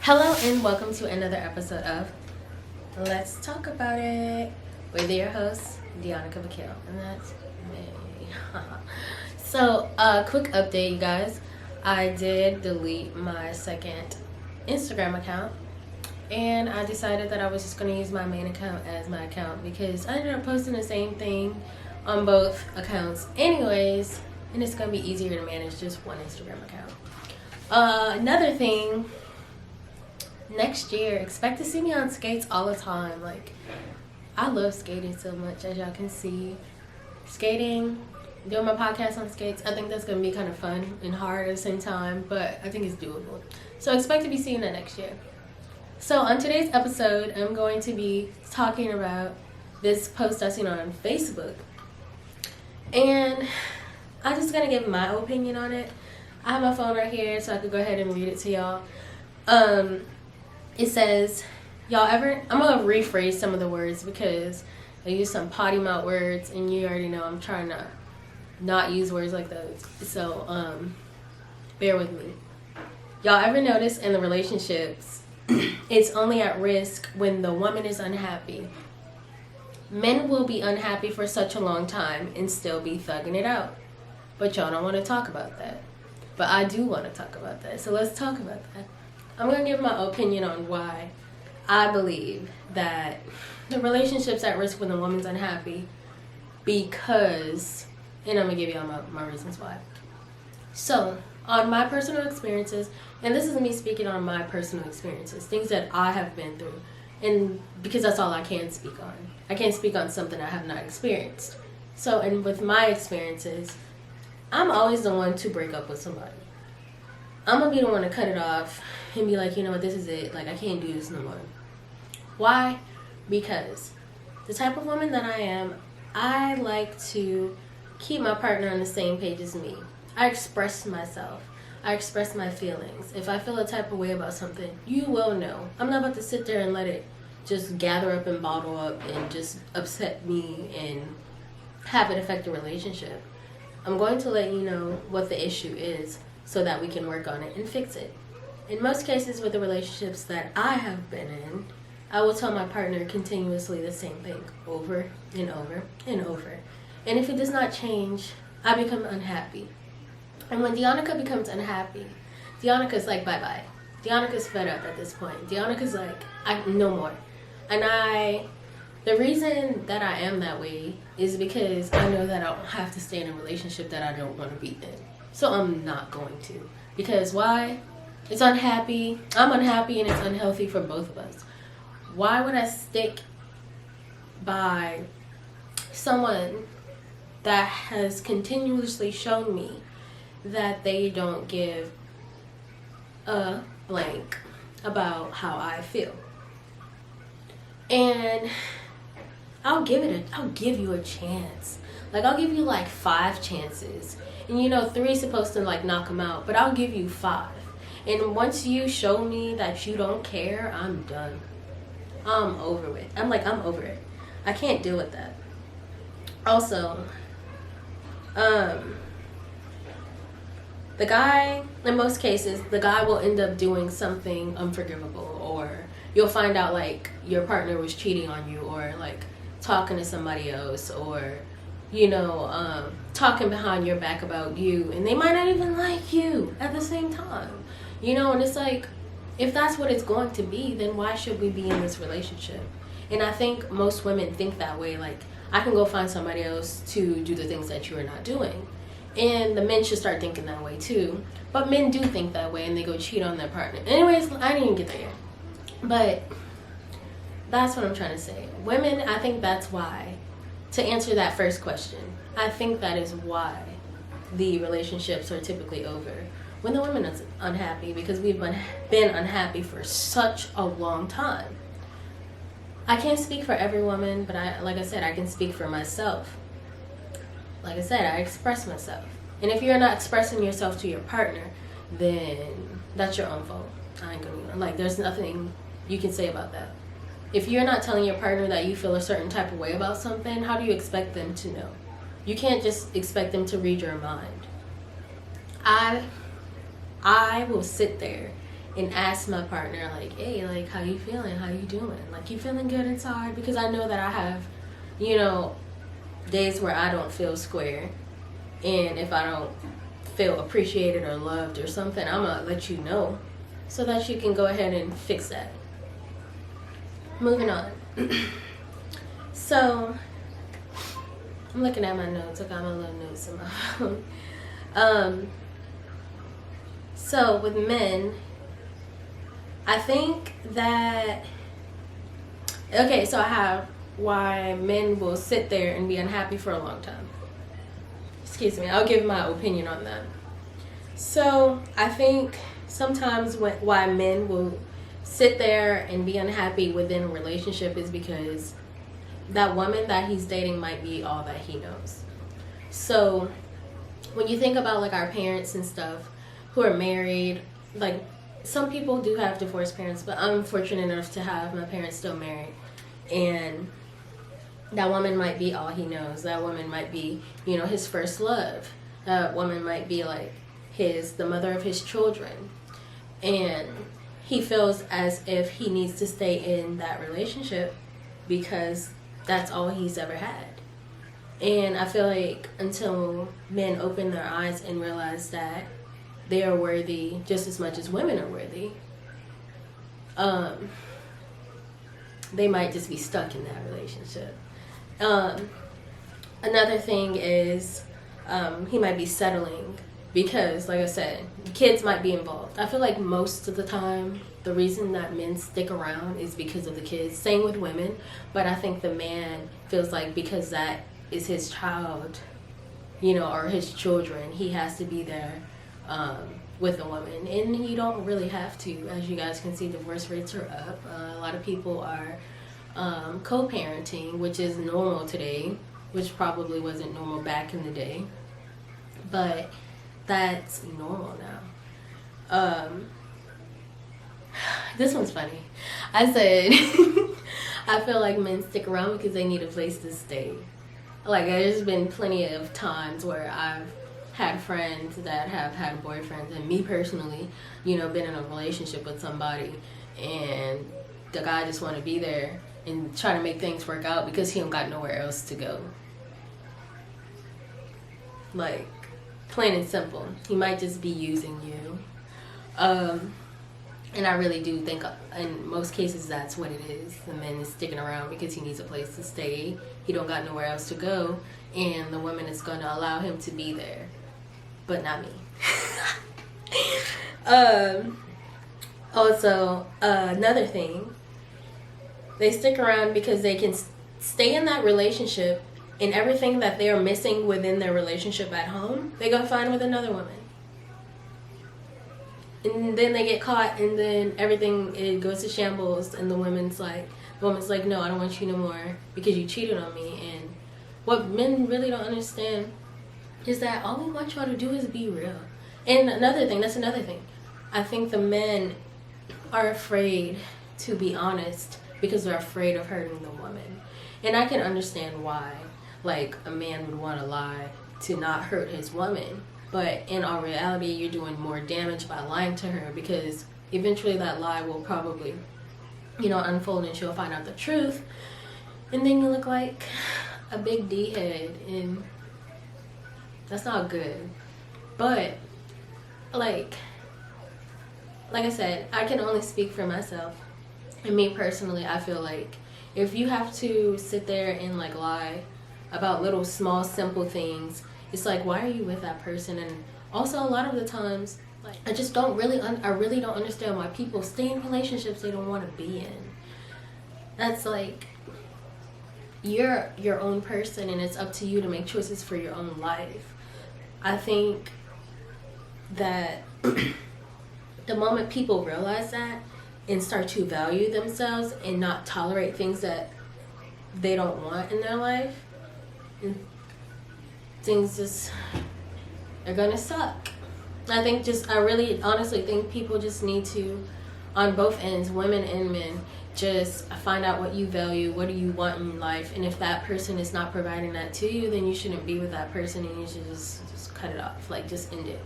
Hello and welcome to another episode of Let's Talk About It with your host, Deonica Vakil, and that's me. So, quick update, you guys. I did delete my second Instagram account, and I decided that I was just going to use my main account as my account because I ended up posting the same thing on both accounts anyways, and it's going to be easier to manage just one Instagram account. Another thing, next year, expect to see me on skates all the time. Like, I love skating so much, as y'all can see. Skating, doing my podcast on skates, I think that's going to be kind of fun and hard at the same time, but I think it's doable. So expect to be seeing that next year. So on today's episode, I'm going to be talking about this post I seen on Facebook. And I'm just going to give my opinion on it. I have my phone right here, so I could go ahead and read it to y'all. It says, I'm going to rephrase some of the words because I use some potty mouth words, and you already know I'm trying to not use words like those. So, bear with me. Y'all ever notice in the relationships, it's only at risk when the woman is unhappy. Men will be unhappy for such a long time and still be thugging it out. But y'all don't want to talk about that. But I do want to talk about that. So let's talk about that. I'm going to give my opinion on why I believe that the relationship's at risk when the woman's unhappy because, and I'm going to give y'all my reasons why. So, on my personal experiences, and this is me speaking on my personal experiences, things that I have been through, and because that's all I can speak on. I can't speak on something I have not experienced. So, and with my experiences, I'm always the one to break up with somebody. I'm going to be the one to cut it off and be like, you know what, this is it. Like, I can't do this no more. Why? Because the type of woman that I am, I like to keep my partner on the same page as me. I express myself. I express my feelings. If I feel a type of way about something, you will know. I'm not about to sit there and let it just gather up and bottle up and just upset me and have it affect the relationship. I'm going to let you know what the issue is so that we can work on it and fix it. In most cases with the relationships that I have been in, I will tell my partner continuously the same thing over and over and over. And if it does not change, I become unhappy. And when Deonica becomes unhappy, Deonica's like, bye-bye. Deonica's fed up at this point. Deonica's like, no more. And the reason that I am that way is because I know that I don't have to stay in a relationship that I don't want to be in. So I'm not going to. Because why? It's unhappy. I'm unhappy and it's unhealthy for both of us. Why would I stick by someone that has continuously shown me that they don't give a blank about how I feel? And I'll give you a chance. Like, I'll give you like 5 chances. And 3 is supposed to like knock them out, but I'll give you 5. And once you show me that you don't care, I'm done. I'm over it. I'm over it. I can't deal with that. Also, the guy, in most cases, the guy will end up doing something unforgivable, or you'll find out like your partner was cheating on you, or like talking to somebody else, or talking behind your back about you, and they might not even like you at the same time. And it's like, if that's what it's going to be, then why should we be in this relationship? And I think most women think that way, like, I can go find somebody else to do the things that you are not doing. And the men should start thinking that way too. But men do think that way, and they go cheat on their partner. Anyways, I didn't even get there yet. But that's what I'm trying to say. Women, I think that's why, to answer that first question, I think that is why the relationships are typically over when the woman is unhappy, because we've been unhappy for such a long time. I can't speak for every woman, but like I said, I can speak for myself. Like I said, I express myself. And if you're not expressing yourself to your partner, then that's your own fault. I ain't gonna, there's nothing you can say about that. If you're not telling your partner that you feel a certain type of way about something, how do you expect them to know? You can't just expect them to read your mind. I will sit there and ask my partner, like, hey, like, how you feeling? How you doing? Like, you feeling good inside? Because I know that I have, you know, days where I don't feel square. And if I don't feel appreciated or loved or something, I'm going to let you know so that you can go ahead and fix that. Moving on. So, I'm looking at my notes. I got my little notes in my phone. So, with men, I think that, okay, so I have why men will sit there and be unhappy for a long time. Excuse me, I'll give my opinion on that. So I think sometimes why men will sit there and be unhappy within a relationship is because that woman that he's dating might be all that he knows. So when you think about like our parents and stuff who are married, like some people do have divorced parents, but I'm fortunate enough to have my parents still married. And that woman might be all he knows. That woman might be, you know, his first love. That woman might be like the mother of his children. And he feels as if he needs to stay in that relationship because that's all he's ever had. And I feel like until men open their eyes and realize that they are worthy just as much as women are worthy, they might just be stuck in that relationship. Another thing is he might be settling because, like I said, kids might be involved. I feel like most of the time the reason that men stick around is because of the kids. Same with women, but I think the man feels like because that is his child, you know, or his children, he has to be there with a woman. And you don't really have to. As you guys can see, divorce rates are up. A lot of people are co-parenting, which is normal today, which probably wasn't normal back in the day, but that's normal now. This one's funny. I said I feel like men stick around because they need a place to stay. Like, there's been plenty of times where I've had friends that have had boyfriends, and me personally, you know, been in a relationship with somebody and the guy just want to be there and try to make things work out because he don't got nowhere else to go. Like, plain and simple. He might just be using you. And I really do think in most cases that's what it is. The man is sticking around because he needs a place to stay. He don't got nowhere else to go. And the woman is going to allow him to be there. But not me. Also, another thing, they stick around because they can stay in that relationship, and everything that they are missing within their relationship at home, they go find with another woman. And then they get caught, and then everything, it goes to shambles, and the woman's like, no, I don't want you no more because you cheated on me. And what men really don't understand is that all we want y'all to do is be real. And that's another thing. I think the men are afraid to be honest because they're afraid of hurting the woman. And I can understand why, like, a man would want to lie to not hurt his woman. But in all reality, you're doing more damage by lying to her because eventually that lie will probably, you know, unfold and she'll find out the truth. And then you look like a big D-head, and that's not good. But, like I said, I can only speak for myself. And me personally, I feel like if you have to sit there and like lie about little small simple things, it's like, why are you with that person? And also a lot of the times, like, I just don't really I really don't understand why people stay in relationships they don't want to be in. That's like, you're your own person and it's up to you to make choices for your own life. I think that the moment people realize that and start to value themselves and not tolerate things that they don't want in their life, things just are gonna suck. I really honestly think people just need to, on both ends, women and men, just find out what you value, what do you want in life, and if that person is not providing that to you, then you shouldn't be with that person and you should just cut it off, like just end it.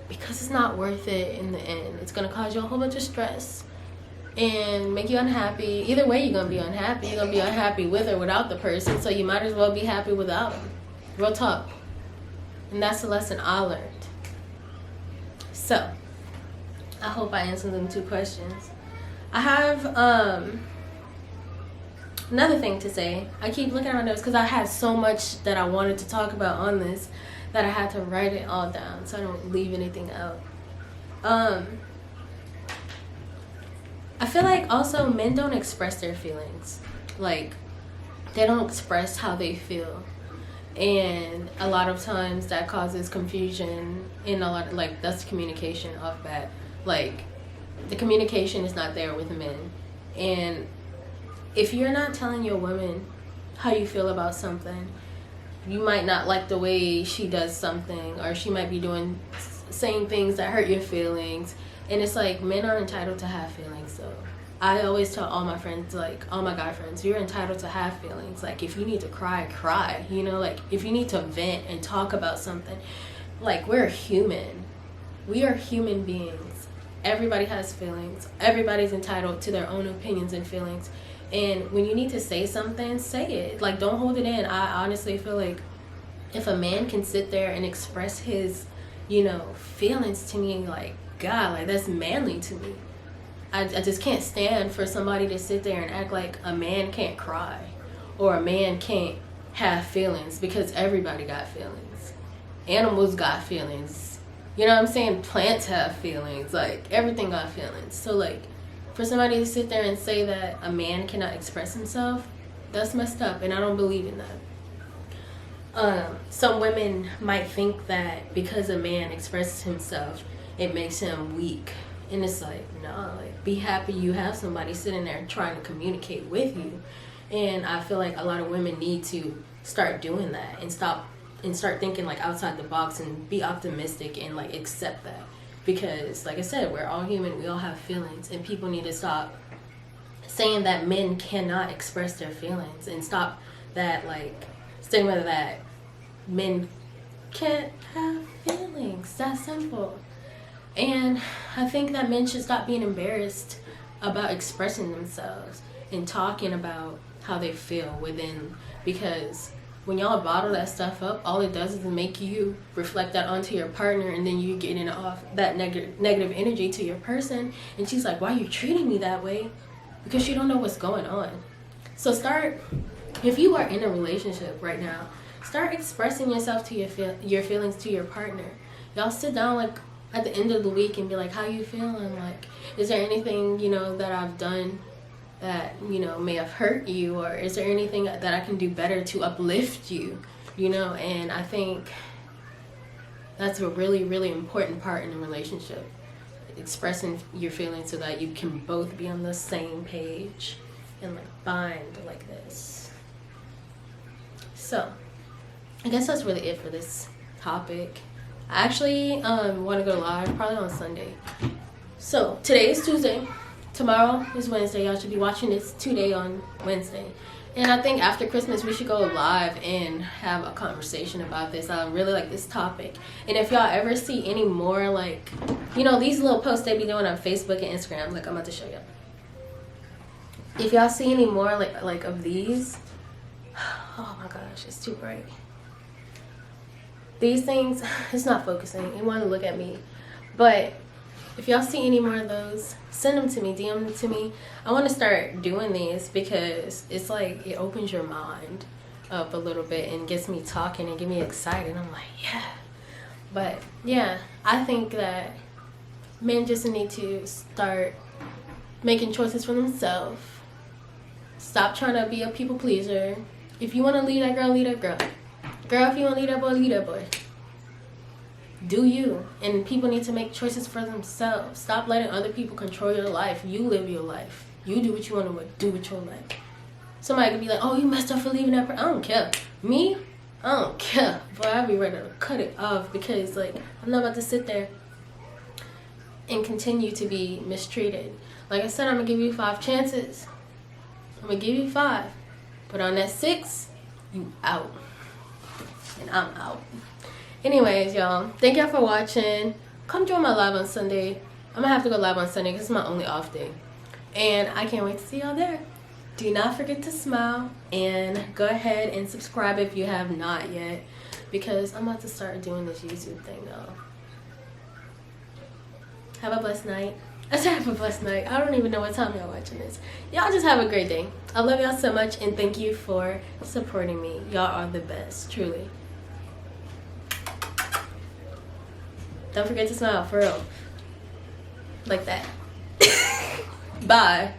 because it's not worth it in the end. It's going to cause you a whole bunch of stress and make you unhappy. Either way, you're going to be unhappy. You're going to be unhappy with or without the person, so you might as well be happy without them. Real talk. And that's the lesson I learned. So, I hope I answered them 2 questions. I have another thing to say. I keep looking at my notes because I had so much that I wanted to talk about on this that I had to write it all down so I don't leave anything out. I feel like also men don't express their feelings. Like, they don't express how they feel. And a lot of times that causes confusion in a lot of, like, that's communication off bat. Like, the communication is not there with men. And if you're not telling your woman how you feel about something, you might not like the way she does something, or she might be saying things that hurt your feelings. And it's like, men are entitled to have feelings. So I always tell all my friends, like all my guy friends, you're entitled to have feelings. Like, if you need to cry, cry. You know, like, if you need to vent and talk about something, like, we're human. We are human beings. Everybody has feelings. Everybody's entitled to their own opinions and feelings. And when you need to say something, say it. Like, don't hold it in. I honestly feel like if a man can sit there and express his, feelings to me, like, God, like, that's manly to me. I just can't stand for somebody to sit there and act like a man can't cry or a man can't have feelings, because everybody got feelings. Animals got feelings. You know what I'm saying? Plants have feelings. Like, everything got feelings. So, like, for somebody to sit there and say that a man cannot express himself, that's messed up, and I don't believe in that. Some women might think that because a man expresses himself, it makes him weak. And it's like, no, like, be happy you have somebody sitting there trying to communicate with you. And I feel like a lot of women need to start doing that and start thinking, like, outside the box and be optimistic and, like, accept that. Because, like I said, we're all human. We all have feelings. And people need to stop saying that men cannot express their feelings, and stop that, like, stigma that men can't have feelings. That's simple. And I think that men should stop being embarrassed about expressing themselves and talking about how they feel within, because when y'all bottle that stuff up, all it does is make you reflect that onto your partner, and then you getting off that negative energy to your person, and she's like, why are you treating me that way? Because you don't know what's going on. So if you are in a relationship right now, start expressing yourself to your feelings to your partner. Y'all sit down, like, at the end of the week and be like, how you feeling? Like, is there anything, that I've done that, may have hurt you? Or is there anything that I can do better to uplift you? And I think that's a really, really important part in a relationship. Expressing your feelings so that you can both be on the same page and, like, bind like this. So, I guess that's really it for this topic. I actually want to go live probably on Sunday. So today is Tuesday. Tomorrow is Wednesday. Y'all should be watching this today on Wednesday. And I think after Christmas we should go live and have a conversation about this. I really like this topic. And if y'all ever see any more, like, these little posts they be doing on Facebook and Instagram, like, I'm about to show y'all. If y'all see any more like of these, oh my gosh, it's too bright. These things, it's not focusing. It want to look at me. But if y'all see any more of those, send them to me, DM them to me. I want to start doing these because it's like it opens your mind up a little bit and gets me talking and get me excited. I'm like, yeah. But yeah, I think that men just need to start making choices for themselves. Stop trying to be a people pleaser. If you want to lead that girl, lead that girl. Girl, if you want to lead that boy, lead that boy. Do you. And people need to make choices for themselves. Stop letting other people control your life. You live your life. You do what you want to do with your life. Somebody could be like, oh, you messed up for leaving that person. I don't care. Me? I don't care. But I'd be ready to cut it off, because, like, I'm not about to sit there and continue to be mistreated. Like I said, I'm going to give you 5 chances. I'm going to give you 5. But on that 6, you out. And I'm out. Anyways, y'all, thank y'all for watching. come join my live on Sunday. I'm gonna have to go live on Sunday because it's my only off day, and I can't wait to see y'all there. Do not forget to smile and go ahead and subscribe if you have not yet, because I'm about to start doing this YouTube thing though. Have a blessed night. I said have a blessed night. I don't even know what time y'all watching this. Y'all just have a great day. I love y'all so much, and thank you for supporting me. Y'all are the best, truly. Don't forget to smile, for real. Like that. Bye.